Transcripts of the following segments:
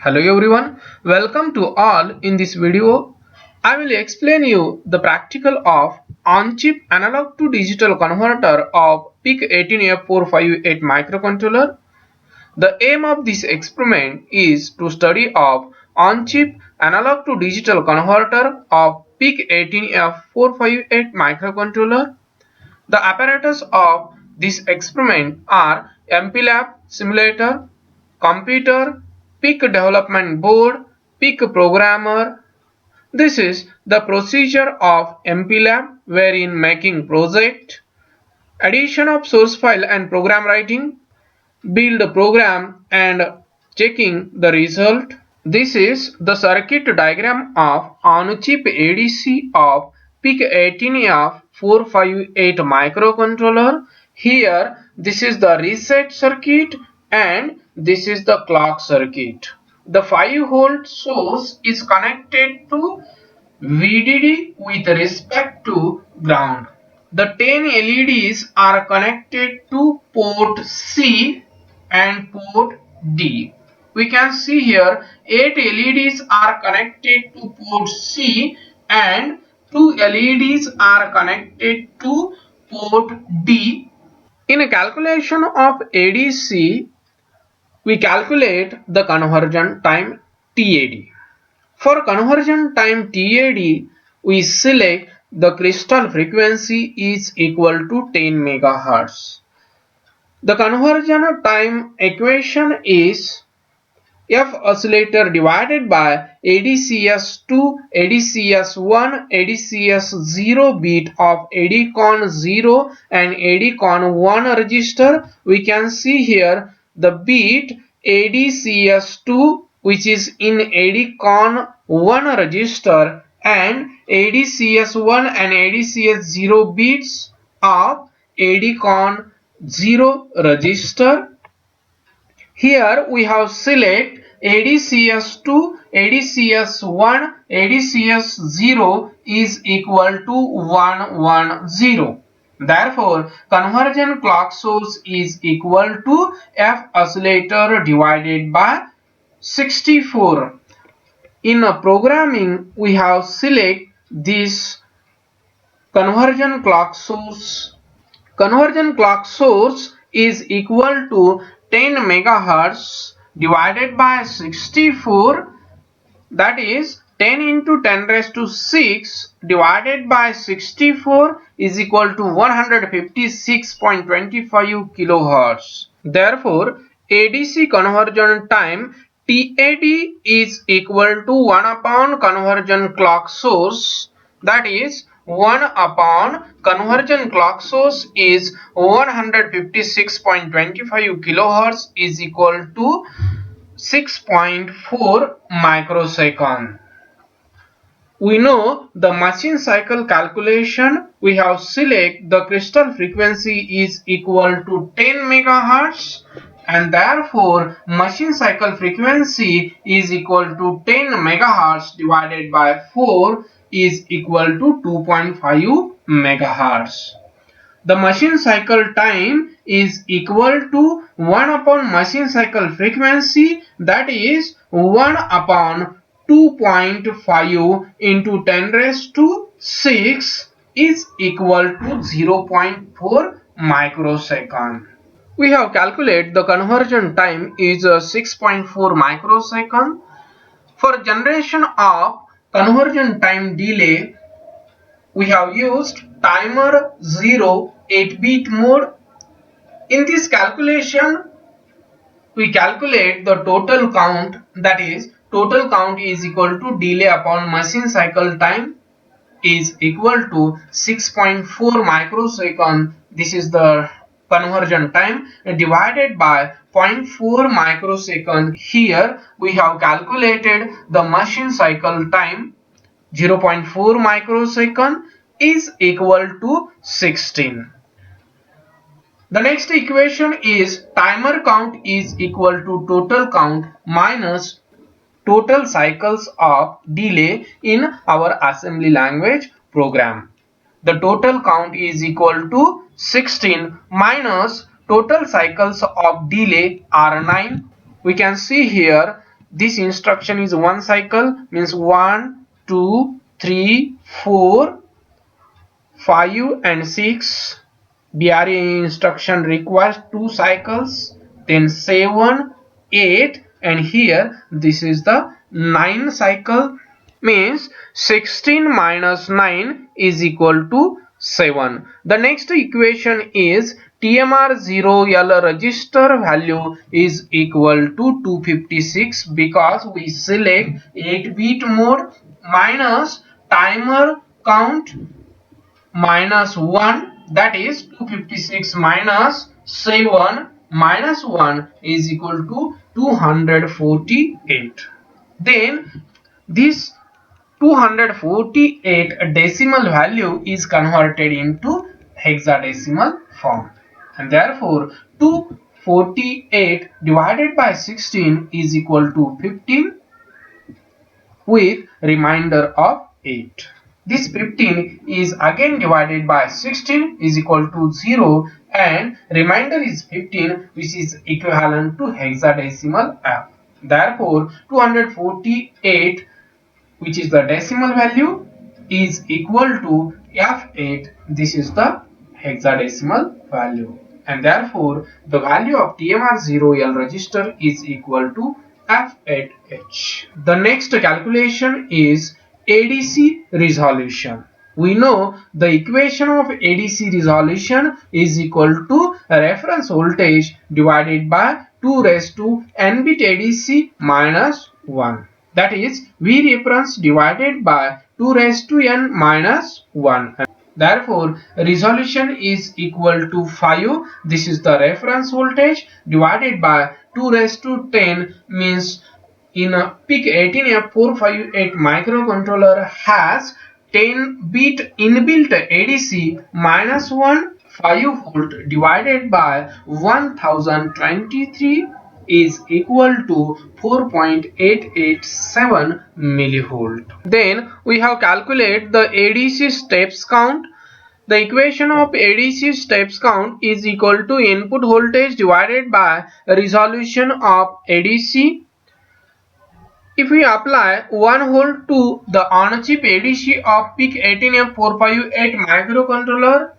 Hello everyone, welcome to all. In this video I will explain you the practical of on-chip analog to digital converter of PIC18F458 microcontroller. The aim of this experiment is to study of on-chip analog to digital converter of PIC18F458 microcontroller. The apparatus of this experiment are MPLAB simulator, computer, PIC development board, PIC programmer. This is the procedure of MPLAB wherein making project, addition of source file and program writing, build a program and checking the result. This is the circuit diagram of on-chip ADC of PIC18F458 microcontroller. Here this is the reset circuit and this is the clock circuit. The 5-volt source is connected to VDD with respect to ground. The 10 LEDs are connected to port C and port D. We can see here 8 LEDs are connected to port C and 2 LEDs are connected to port D. In a calculation of ADC, we calculate the conversion time TAD. For conversion time TAD, we select the crystal frequency is equal to 10 MHz. The conversion time equation is F oscillator divided by ADCS2, ADCS1, ADCS0 bit of ADCON0 and ADCON1 register. We can see here the bit ADCS2 which is in ADCON1 register and ADCS1 and ADCS0 bits of ADCON0 register. Here we have select ADCS2, ADCS1, ADCS0 is equal to 110. Therefore, conversion clock source is equal to F oscillator divided by 64. In a programming, we have select this conversion clock source. Conversion clock source is equal to 10 MHz divided by 64, that is 10 into 10 raised to 6 divided by 64 is equal to 156.25 kHz. Therefore, ADC conversion time TAD is equal to 1 upon conversion clock source, that is 1 upon conversion clock source is 156.25 kHz is equal to 6.4 microsecond. We know the machine cycle calculation. We have select the crystal frequency is equal to 10 MHz and therefore machine cycle frequency is equal to 10 MHz divided by 4 is equal to 2.5 MHz. The machine cycle time is equal to 1 upon machine cycle frequency, that is 1 upon 2.5 into 10 raised to 6 is equal to 0.4 microsecond. We have calculated the conversion time is 6.4 microsecond. For generation of conversion time delay, we have used timer 0 8-bit mode. In this calculation, we calculate the total count, that is total count is equal to delay upon machine cycle time is equal to 6.4 microsecond. This is the conversion time divided by 0.4 microsecond. Here we have calculated the machine cycle time 0.4 microsecond is equal to 16. The next equation is timer count is equal to total count minus total cycles of delay in our assembly language program. The total count is equal to 16 minus total cycles of delay are 9. We can see here this instruction is one cycle, means 1, 2, 3, 4, 5 and 6. BRA instruction requires 2 cycles, then 7, 8 and here this is the 9 cycle, means 16 minus 9 is equal to 7. The next equation is TMR0L register value is equal to 256 because we select 8-bit mode minus timer count minus 1, that is 256 minus 7 minus 1 is equal to 248. Then this 248 decimal value is converted into hexadecimal form, and therefore 248 divided by 16 is equal to 15 with remainder of 8. This 15 is again divided by 16 is equal to 0 and remainder is 15, which is equivalent to hexadecimal F. Therefore 248, which is the decimal value, is equal to F8. This is the hexadecimal value, and therefore the value of TMR0L register is equal to F8H. The next calculation is ADC resolution. We know the equation of ADC resolution is equal to reference voltage divided by 2 raised to n bit ADC minus 1. That is V reference divided by 2 raised to n minus 1. Therefore, resolution is equal to 5. This is the reference voltage divided by 2 raised to 10, means in a PIC18F458 microcontroller has 10-bit inbuilt ADC minus 1 5 volt divided by 1023 is equal to 4.887 millivolt. Then we have calculated the ADC steps count. The equation of ADC steps count is equal to input voltage divided by resolution of ADC. If we apply 1 volt to the on-chip ADC of PIC18F458 microcontroller,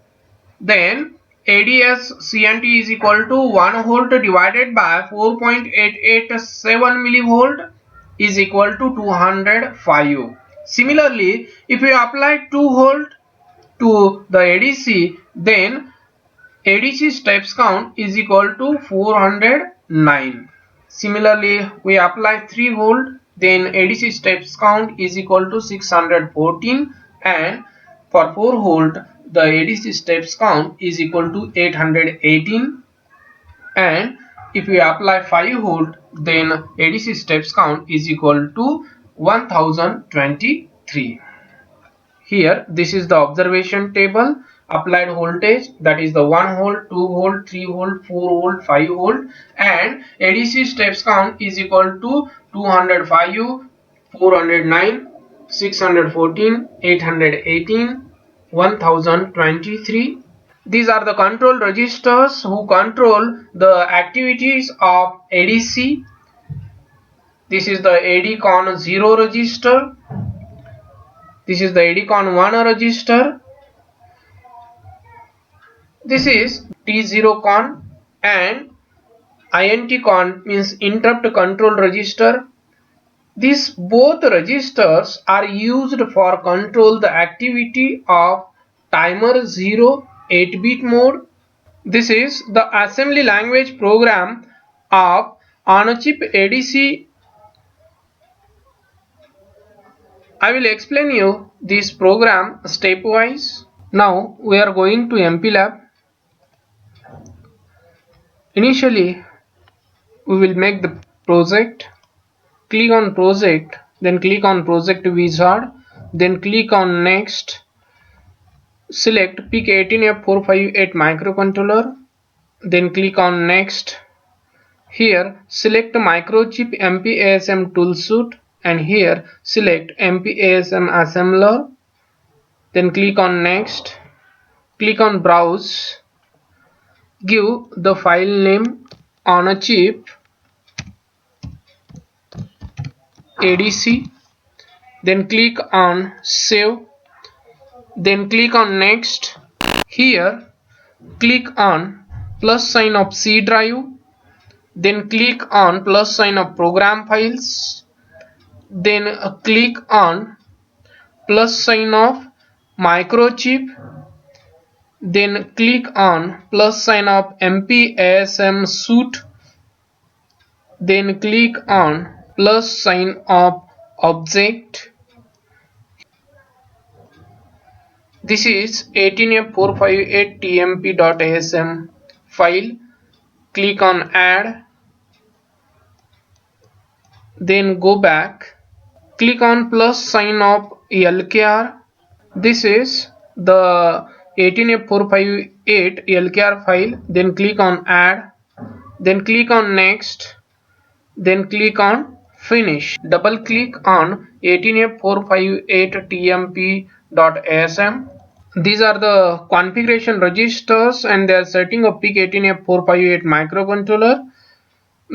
then ADS CNT is equal to 1 volt divided by 4.887 millivolt is equal to 205. Similarly, if we apply 2 volt to the ADC, then ADC steps count is equal to 409. Similarly, we apply 3 volt, then ADC steps count is equal to 614, and for 4 volt the ADC steps count is equal to 818, and if we apply 5 volt then ADC steps count is equal to 1023. Here this is the observation table. Applied voltage, that is the 1 volt, 2 volt, 3 volt, 4 volt, 5 volt, and ADC steps count is equal to 205, 409, 614, 818, 1023. These are the control registers who control the activities of ADC. This is the ADCON 0 register. This is the ADCON 1 register. This is T0 con and INT con, means interrupt control register. These both registers are used for control the activity of timer 0 8-bit mode. This is the assembly language program of on-chip ADC. I will explain you this program stepwise. Now we are going to MPLAB. Initially, we will make the project. Click on project, then click on project wizard, then click on next. Select PIC18F458 microcontroller, then click on next. Here select microchip MPASM toolsuit and here select MPASM assembler, then click on next. Click on browse. Give the file name on a chip ADC, then click on save, then click on next. Here click on plus sign of C drive, then click on plus sign of program files, then click on plus sign of microchip, then click on plus sign of MPASM suite, then click on plus sign of object. This is 18F458 tmp.asm file. Click on add, then go back, click on plus sign of LKR. This is the 18F458 LKR file. Then click on add, then click on next, then click on finish. Double click on 18F458 tmp.asm. These are the configuration registers and they are setting up PIC18F458 microcontroller.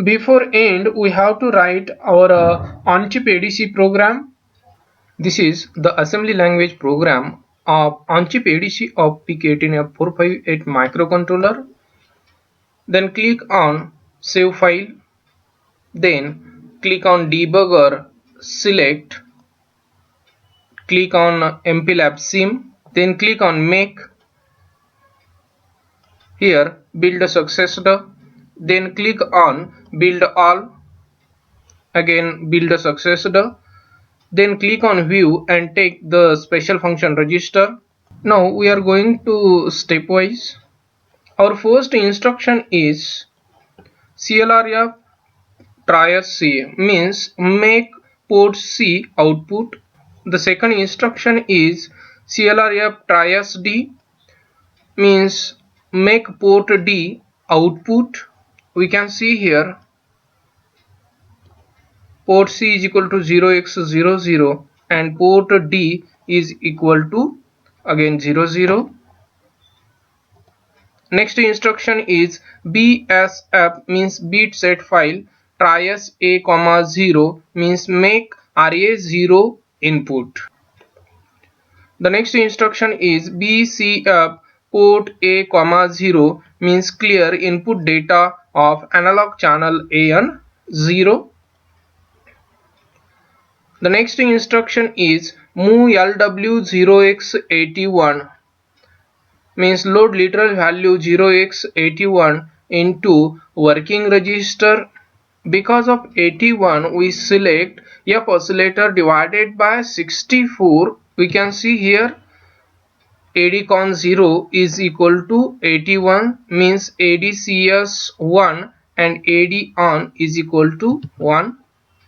Before end, we have to write our on-chip ADC program. This is the assembly language program of on-chip ADC of PIC18F458 microcontroller. Then click on save file. Then click on debugger, select, click on MPLAB sim, then click on make. Here build a successed, then click on build all, again build a successed, then click on view and take the special function register. Now we are going to stepwise. Our first instruction is CLRF try C, means make port C output. The second instruction is CLRF try D, means make port D output. We can see here port C is equal to 0x00 and port D is equal to again 00. Next instruction is BSF, means bit set file try A, 0, means make RA0 input. The next instruction is BCF port A, 0, means clear input data of analog channel AN 0. The next instruction is move LW0x81, means load literal value 0x81 into working register. Because of 81 we select F oscillator divided by 64. We can see here ADCon 0 is equal to 81, means ADCS 1 and ADON is equal to 1.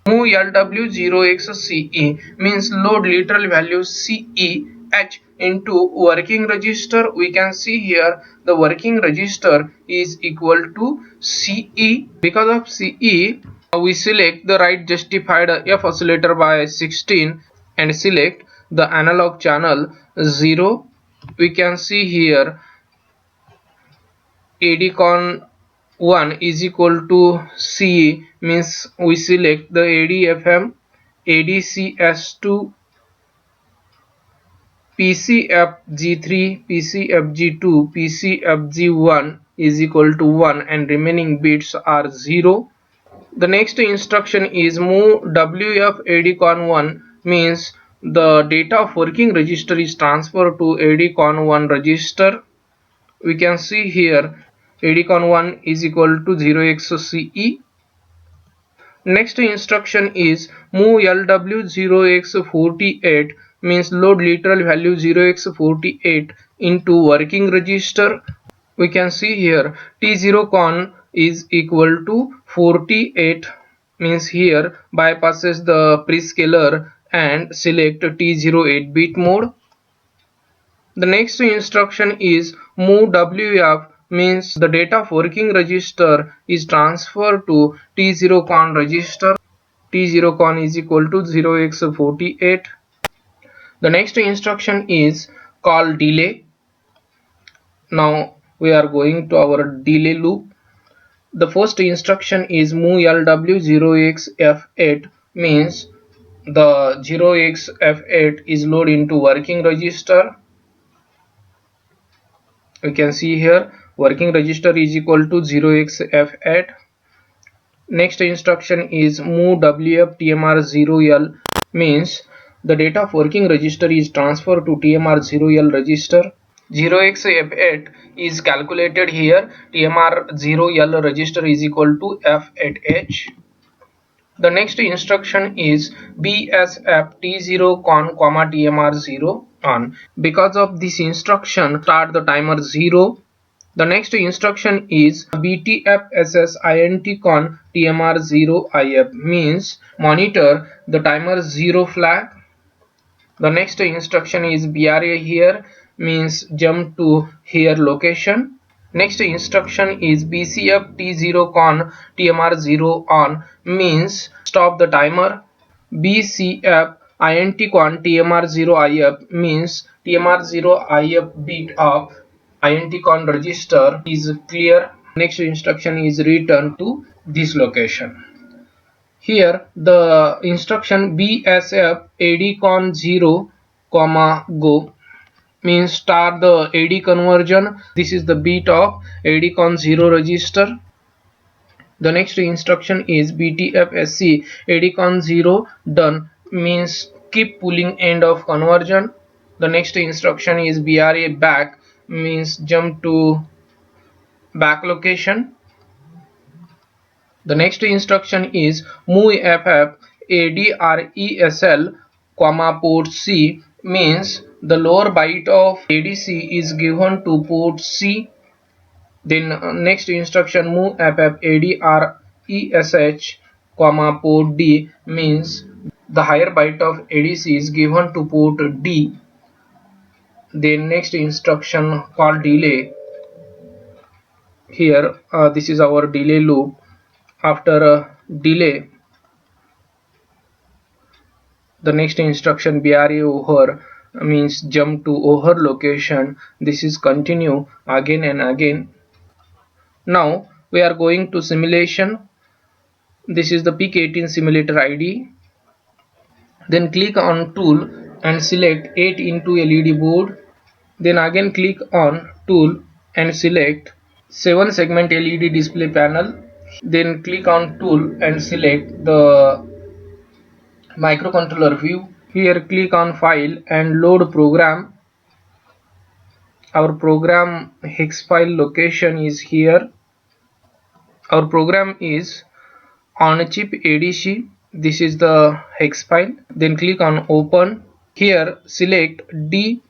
Move LW0xCE, means load literal value CEH into working register. We can see here the working register is equal to CE. Because of CE we select the right justified F oscillator by 16 and select the analog channel 0. We can see here ADCon 1 is equal to CE, means we select the ADFM, ADCS2, PCFG3, PCFG2, PCFG1 is equal to 1 and remaining bits are 0. The next instruction is move WF ADCon 1, means the data of working register is transferred to ADCon 1 register. We can see here ADCon 1 is equal to 0xCE. Next instruction is move LW0x48, means load literal value 0x48 into working register. We can see here T0con is equal to 48, means here bypasses the prescaler and select T08 bit mode. The next instruction is move WF, means the data of working register is transferred to T0con register. T0con is equal to 0x48. The next instruction is call delay. Now we are going to our delay loop. The first instruction is move LW0xF8, means the 0xF8 is loaded into working register. We can see here working register is equal to 0xF8. Next instruction is move WF TMR0L, means the data of working register is transferred to TMR0L register. 0xF8 is calculated here. TMR0L register is equal to F8H. The next instruction is BSF T0 con comma TMR0 on. Because of this instruction, start the timer 0. The next instruction is BTFSS INT con TMR0 IF, means monitor the timer 0 flag. The next instruction is BRA here, means jump to here location. Next instruction is BCF T0 con TMR0 on, means stop the timer. BCF INT con TMR0 IF, means TMR0 IF bit of INT con register is clear. Next instruction is return to this location. Here the instruction BSF AD con 0 comma go, means start the AD conversion. This is the bit of AD con 0 register. The next instruction is BTFSC AD con 0 done, means keep pulling end of conversion. The next instruction is BRA back, means jump to back location. The next instruction is move FF ADRESL comma port C, means the lower byte of ADC is given to port C. Then next instruction move FF ADRESH comma port D, means the higher byte of ADC is given to port D. Then next instruction called delay. Here this is our delay loop. After a delay, the next instruction BRA over, means jump to over location. This is continue again and again. Now we are going to simulation. This is the PIC18 simulator ID. Then click on tool and select 8 into LED board. Then again click on tool and select 7 segment LED display panel. Then click on tool and select the microcontroller view. Here click on file and load program. Our program hex file location is here. Our program is on chip ADC. This is the hex file. Then click on open. Here select D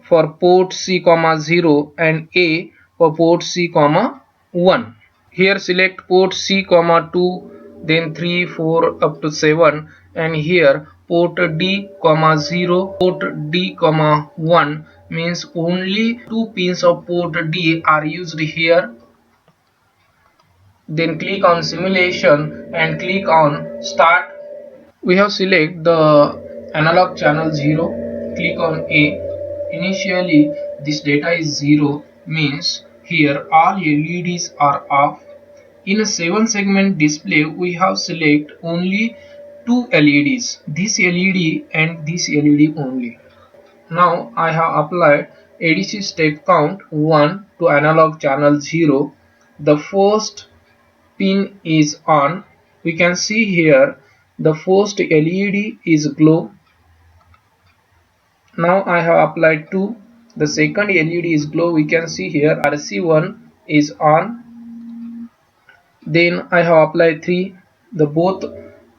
for port C, 0 and A for port C, 1. Here select port C, 2, then 3, 4 up to 7, and here port D, 0, port D, 1, means only 2 pins of port D are used here. Then click on simulation and click on start. We have select the analog channel 0. Click on A. Initially this data is 0, means here all LEDs are off. In a 7 segment display we have select only 2 LEDs, this LED and this LED only. Now I have applied ADC step count 1 to analog channel 0. The first pin is on. We can see here the first LED is glow. Now I have applied 2. The second LED is glow. We can see here RC1 is on. Then I have applied 3. The both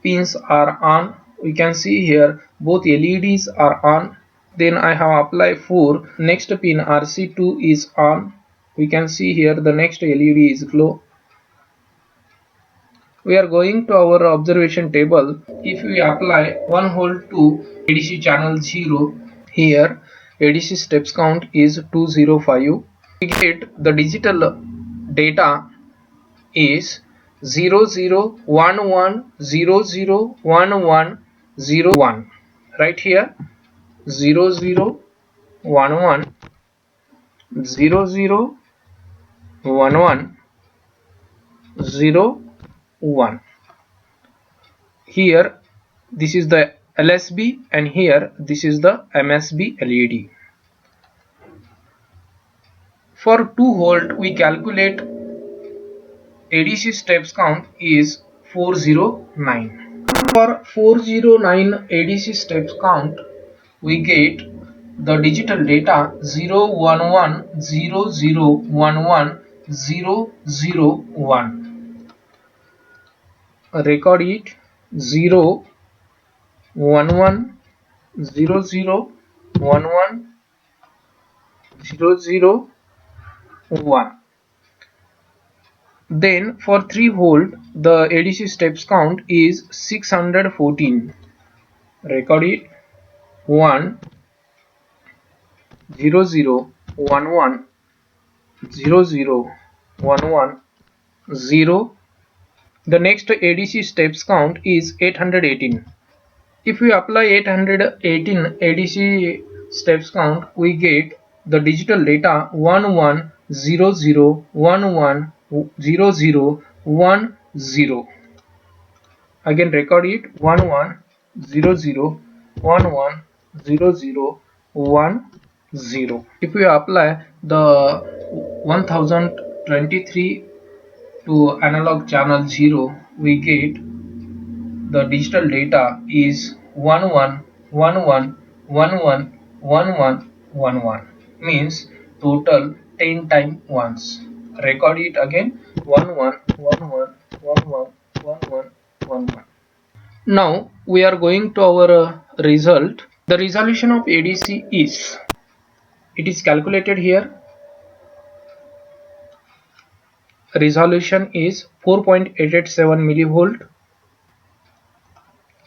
pins are on. We can see here both LEDs are on. Then I have applied 4. Next pin RC2 is on. We can see here the next LED is glow. We are going to our observation table. If we apply 1 volt to ADC channel 0, here ADC steps count is 205. We get the digital data is 0011001101. Right here 0011001101. Here this is the LSB, and here this is the MSB LED. For 2V we calculate ADC steps count is 409. For 409 ADC steps count, we get the digital data 01100110001. Record it 01100110001. Then for 3V the ADC steps count is 614. Record it 1 0 0 1 1 0 0 1 1 0. The next ADC steps count is 818. If we apply 818 ADC steps count, we get the digital data 1100110010. Again record it 1100110010. If we apply the 1023 to analog channel 0, we get the digital data is 1111111111, means total 10 times ones. Record it again 1111111111. Now we are going to our result. The resolution of ADC is, it is calculated here. Resolution is 4.887 millivolt.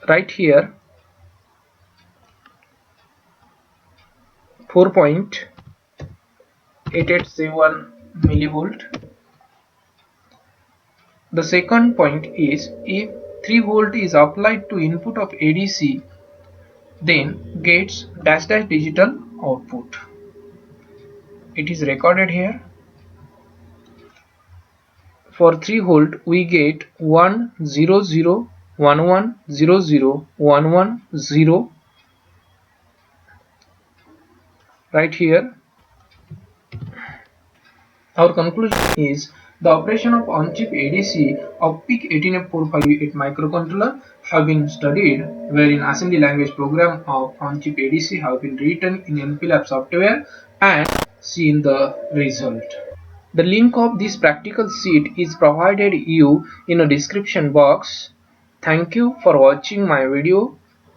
Right here 4.887 millivolt. The second point is, if 3V is applied to input of ADC, then gets dash dash digital output. It is recorded here. For 3V we get 10011001110 right here. Our conclusion is, the operation of on-chip ADC of PIC18F458 microcontroller have been studied, wherein assembly language program of on-chip ADC have been written in MPLAB software and seen the result. The link of this practical sheet is provided you in a description box. Thank you for watching my video.